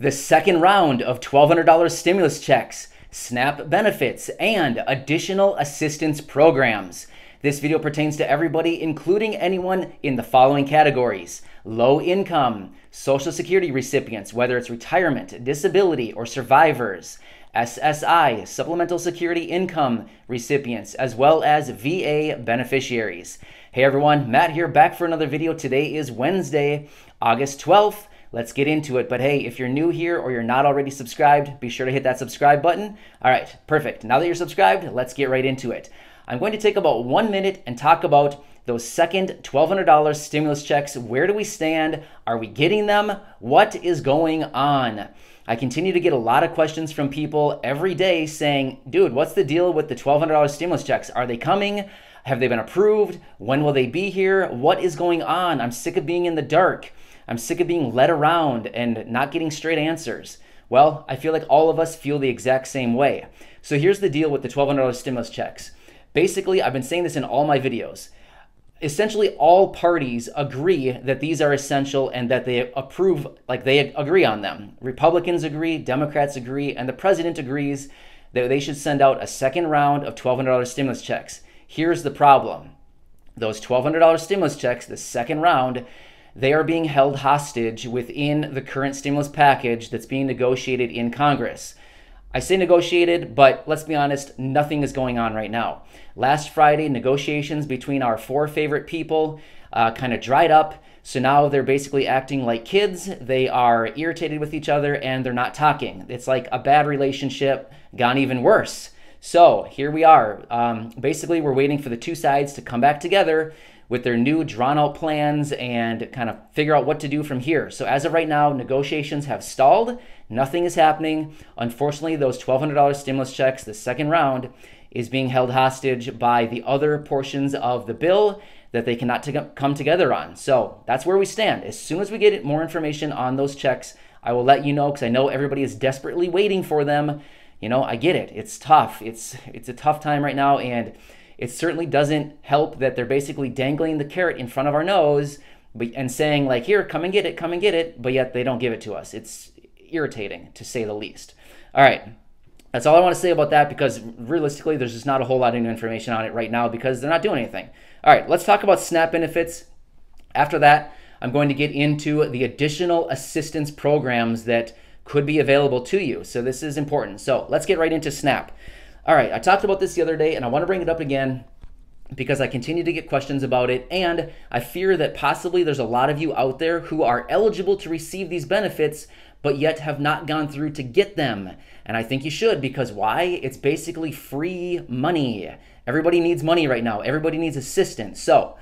the second round of $1,200 stimulus checks, SNAP benefits, and additional assistance programs. This video pertains to everybody, including anyone in the following categories: low income, Social Security recipients, whether it's retirement, disability, or survivors, SSI, Supplemental Security Income recipients, as well as VA beneficiaries. Hey everyone, Matt here, back for another video. Today is Wednesday, August 12th. Let's get into it. But hey, if you're new here or you're not already subscribed, be sure to hit that subscribe button. All right, perfect. Now that you're subscribed, let's get right into it. I'm going to take about 1 minute and talk about those second $1,200 stimulus checks. Where do we stand? Are we getting them? What is going on? I continue to get a lot of questions from people every day saying, dude, what's the deal with the $1,200 stimulus checks? Are they coming? Have they been approved? When will they be here? What is going on? I'm sick of being in the dark. I'm sick of being led around and not getting straight answers. Well, I feel like all of us feel the exact same way. So here's the deal with the $1,200 stimulus checks. Basically, I've been saying this in all my videos. Essentially, all parties agree that these are essential and that they approve, like they agree on them. Republicans agree, Democrats agree, and the president agrees that they should send out a second round of $1,200 stimulus checks. Here's the problem. Those $1,200 stimulus checks, the second round, they are being held hostage within the current stimulus package that's being negotiated in Congress. I say negotiated, but let's be honest, nothing is going on right now. Last Friday, negotiations between our four favorite people kind of dried up. So now they're basically acting like kids. They are irritated with each other and they're not talking. It's like a bad relationship gone even worse. So here we are. Basically, we're waiting for the two sides to come back together with their new drawn out plans and kind of figure out what to do from here. So as of right now, negotiations have stalled. Nothing is happening. Unfortunately, those $1,200 stimulus checks, the second round, is being held hostage by the other portions of the bill that they cannot come together on. So that's where we stand. As soon as we get more information on those checks, I will let you know, because I know everybody is desperately waiting for them. You know, I get it. It's tough. It's a tough time right now, and it certainly doesn't help that they're basically dangling the carrot in front of our nose and saying like, here, come and get it, but yet they don't give it to us. It's irritating, to say the least. All right, that's all I want to say about that, because realistically, there's just not a whole lot of new information on it right now because they're not doing anything. All right, let's talk about SNAP benefits. After that, I'm going to get into the additional assistance programs that could be available to you. So this is important. So let's get right into SNAP. All right, I talked about this the other day, and I want to bring it up again because I continue to get questions about it, and I fear that possibly there's a lot of you out there who are eligible to receive these benefits, but yet have not gone through to get them. And I think you should, because why? It's basically free money. Everybody needs money right now. Everybody needs assistance. So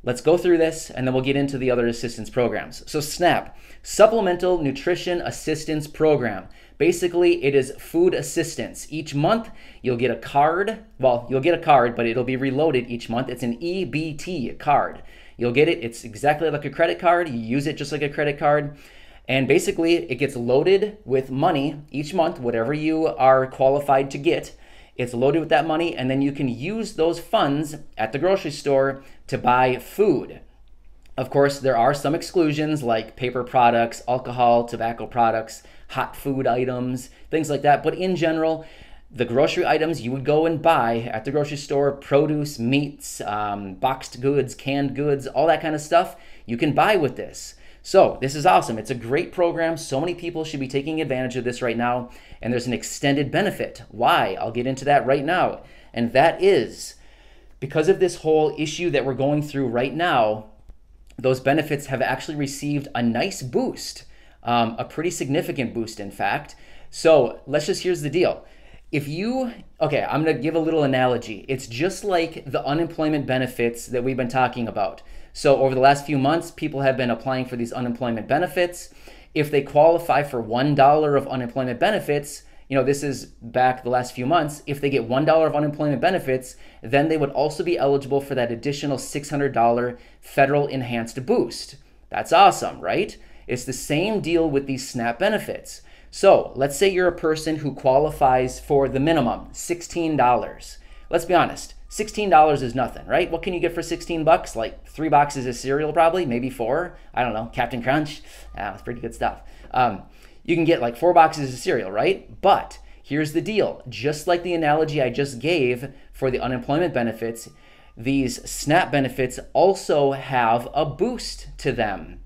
let's go through this, and then we'll get into the other assistance programs. So SNAP, Supplemental Nutrition Assistance Program. Basically, it is food assistance. Each month, you'll get a card. Well, you'll get a card, but it'll be reloaded each month. It's an EBT card. You'll get it. It's exactly like a credit card. You use it just like a credit card. And basically, it gets loaded with money each month, whatever you are qualified to get. It's loaded with that money, and then you can use those funds at the grocery store to buy food. Of course, there are some exclusions like paper products, alcohol, tobacco products, hot food items, things like that. But in general, the grocery items you would go and buy at the grocery store, produce, meats, boxed goods, canned goods, all that kind of stuff, you can buy with this. So this is awesome. It's a great program. So many people should be taking advantage of this right now. And there's an extended benefit. Why? I'll get into that right now. And that is because of this whole issue that we're going through right now, those benefits have actually received a nice boost, a pretty significant boost, in fact. So here's the deal. Okay, I'm going to give a little analogy. It's just like the unemployment benefits that we've been talking about. So over the last few months, people have been applying for these unemployment benefits. If they qualify for $1 of unemployment benefits, you know, this is back the last few months, if they get $1 of unemployment benefits, then they would also be eligible for that additional $600 federal enhanced boost. That's awesome, right? It's the same deal with these SNAP benefits. So let's say you're a person who qualifies for the minimum, $16. Let's be honest, $16 is nothing, right? What can you get for 16 bucks? Like 3 boxes of cereal probably, maybe 4. I don't know, Captain Crunch. That's pretty good stuff. you can get like 4 boxes of cereal, right? But here's the deal. Just like the analogy I just gave for the unemployment benefits, these SNAP benefits also have a boost to them.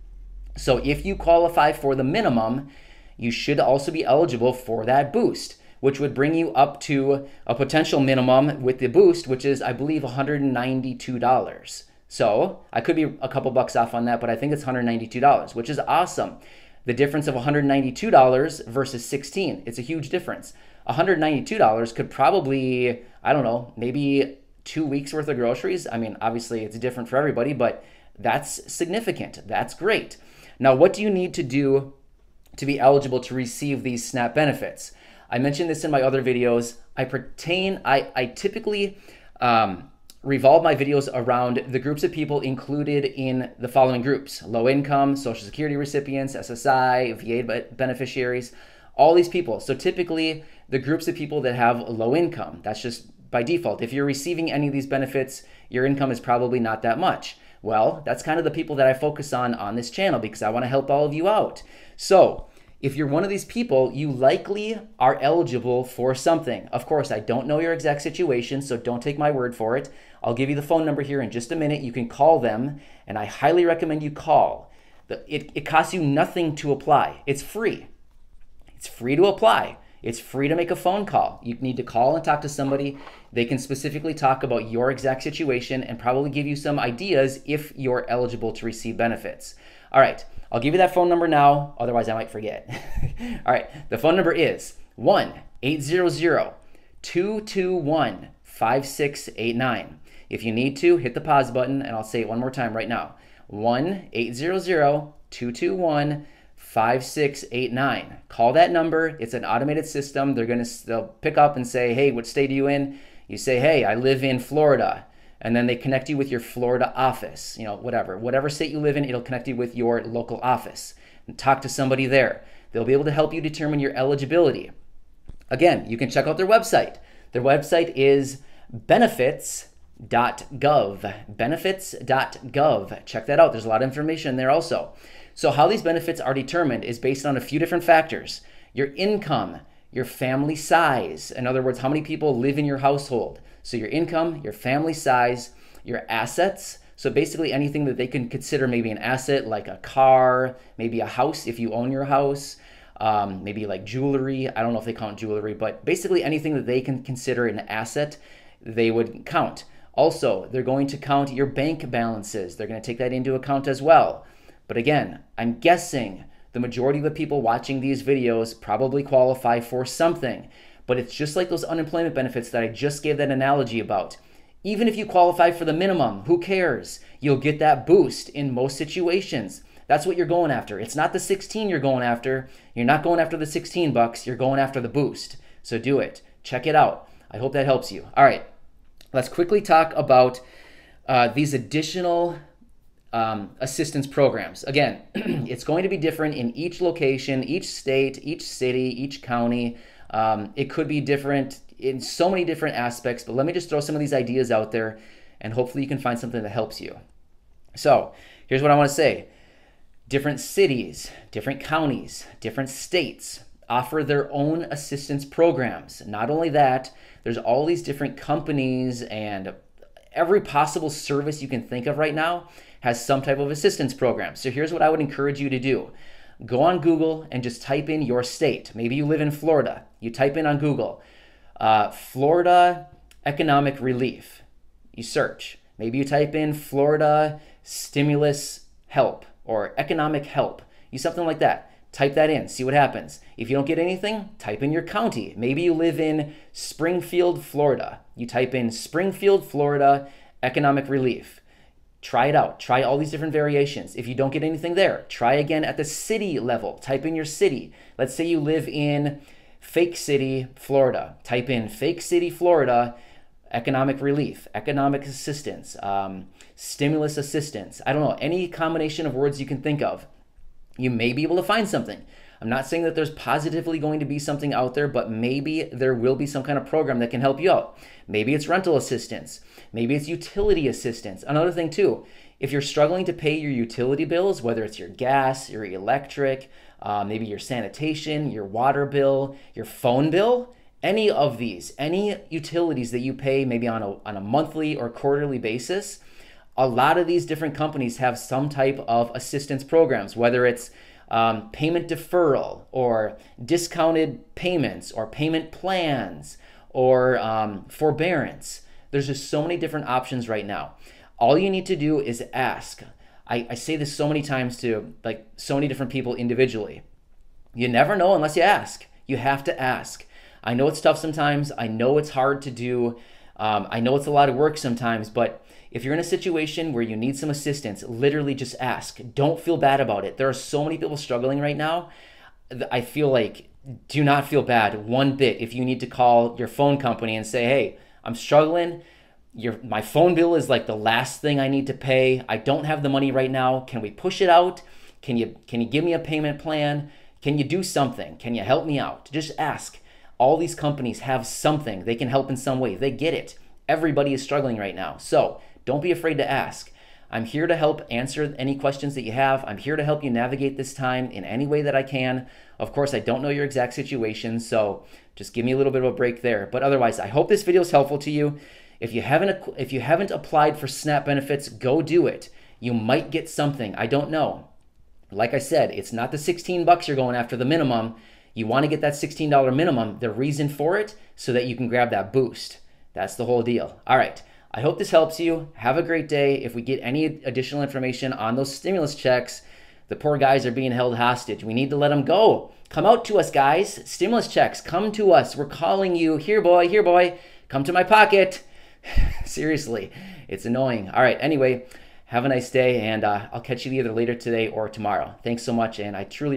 So if you qualify for the minimum, you should also be eligible for that boost, which would bring you up to a potential minimum with the boost, which is, I believe, $192. So I could be a couple bucks off on that, but I think it's $192, which is awesome. The difference of $192 versus $16, it's a huge difference. $192 could probably, I don't know, maybe 2 weeks worth of groceries. I mean, obviously it's different for everybody, but that's significant. That's great. Now, what do you need to do to be eligible to receive these SNAP benefits? I mentioned this in my other videos. I typically revolve my videos around the groups of people included in the following groups: low income, Social Security recipients, SSI, VA beneficiaries, all these people. So typically the groups of people that have low income, that's just by default. If you're receiving any of these benefits, your income is probably not that much. Well, that's kind of the people that I focus on this channel because I want to help all of you out. So if you're one of these people, you likely are eligible for something. Of course, I don't know your exact situation, so don't take my word for it. I'll give you the phone number here in just a minute. You can call them, and I highly recommend you call. It costs you nothing to apply. It's free. It's free to apply. It's free to make a phone call. You need to call and talk to somebody. They can specifically talk about your exact situation and probably give you some ideas if you're eligible to receive benefits. All right, I'll give you that phone number now, otherwise I might forget. All right, the phone number is 1-800-221-5689. If you need to, hit the pause button, and I'll say it one more time right now. 1-800-221-5689. Call that number. It's an automated system. They'll pick up and say, hey, what state are you in? You say, hey, I live in Florida. And then they connect you with your Florida office, whatever state you live in, it'll connect you with your local office. And talk to somebody there. They'll be able to help you determine your eligibility. Again, you can check out their website. Their website is benefits.gov. Benefits.gov. Check that out. There's a lot of information there also. So how these benefits are determined is based on a few different factors. Your income, your family size. In other words, how many people live in your household. So your income, your family size, your assets. So basically anything that they can consider maybe an asset, like a car, maybe a house if you own your house, maybe like jewelry. I don't know if they count jewelry, but basically anything that they can consider an asset, they would count. Also, they're going to count your bank balances. They're going to take that into account as well. But again, I'm guessing the majority of the people watching these videos probably qualify for something. But it's just like those unemployment benefits that I just gave that analogy about. Even if you qualify for the minimum, who cares? You'll get that boost in most situations. That's what you're going after. It's not the 16 you're going after. You're not going after the 16 bucks. You're going after the boost. So do it. Check it out. I hope that helps you. All right. Let's quickly talk about these additional assistance programs. Again, it's going to be different in each location, each state, each city, each county. It could be different in so many different aspects, but let me just throw some of these ideas out there and hopefully you can find something that helps you. So here's what I want to say. Different cities, different counties, different states offer their own assistance programs. Not only that, there's all these different companies and every possible service you can think of right now has some type of assistance program. So here's what I would encourage you to do. Go on Google and just type in your state. Maybe you live in Florida. You type in on Google, Florida economic relief. You search. Maybe you type in Florida stimulus help or economic help. Use something like that. Type that in. See what happens. If you don't get anything, type in your county. Maybe you live in Springfield, Florida. You type in Springfield, Florida economic relief. Try it out. Try all these different variations. If you don't get anything there, try again at the city level. Type in your city. Let's say you live in Fake City, Florida. Type in Fake City, Florida, economic relief, economic assistance, stimulus assistance. I don't know, any combination of words you can think of. You may be able to find something. I'm not saying that there's positively going to be something out there, but maybe there will be some kind of program that can help you out. Maybe it's rental assistance. Maybe it's utility assistance. Another thing too, if you're struggling to pay your utility bills, whether it's your gas, your electric, maybe your sanitation, your water bill, your phone bill, any of these, any utilities that you pay maybe on a monthly or quarterly basis. A lot of these different companies have some type of assistance programs, whether it's payment deferral or discounted payments or payment plans or forbearance. There's just so many different options right now. All you need to do is ask. I say this so many times to like so many different people individually. You never know unless you ask. You have to ask. I know it's tough sometimes. I know it's hard to do. I know it's a lot of work sometimes, but if you're in a situation where you need some assistance, literally just ask. Don't feel bad about it. There are so many people struggling right now. I feel like, do not feel bad one bit if you need to call your phone company and say, hey, I'm struggling. My phone bill is like the last thing I need to pay. I don't have the money right now. Can we push it out? Can you give me a payment plan? Can you do something? Can you help me out? Just ask. All these companies have something. They can help in some way. They get it. Everybody is struggling right now. So don't be afraid to ask. I'm here to help answer any questions that you have. I'm here to help you navigate this time in any way that I can. Of course, I don't know your exact situation, so just give me a little bit of a break there. But otherwise, I hope this video is helpful to you. If you haven't applied for SNAP benefits, go do it. You might get something. I don't know. Like I said, it's not the $16 you're going after, the minimum. You want to get that $16 minimum, the reason for it, so that you can grab that boost. That's the whole deal. All right. I hope this helps you. Have a great day. If we get any additional information on those stimulus checks, the poor guys are being held hostage. We need to let them go. Come out to us, guys. Stimulus checks, come to us. We're calling you. Here, boy. Come to my pocket. Seriously, it's annoying. All right. Anyway, have a nice day, and I'll catch you either later today or tomorrow. Thanks so much, and I truly appreciate it.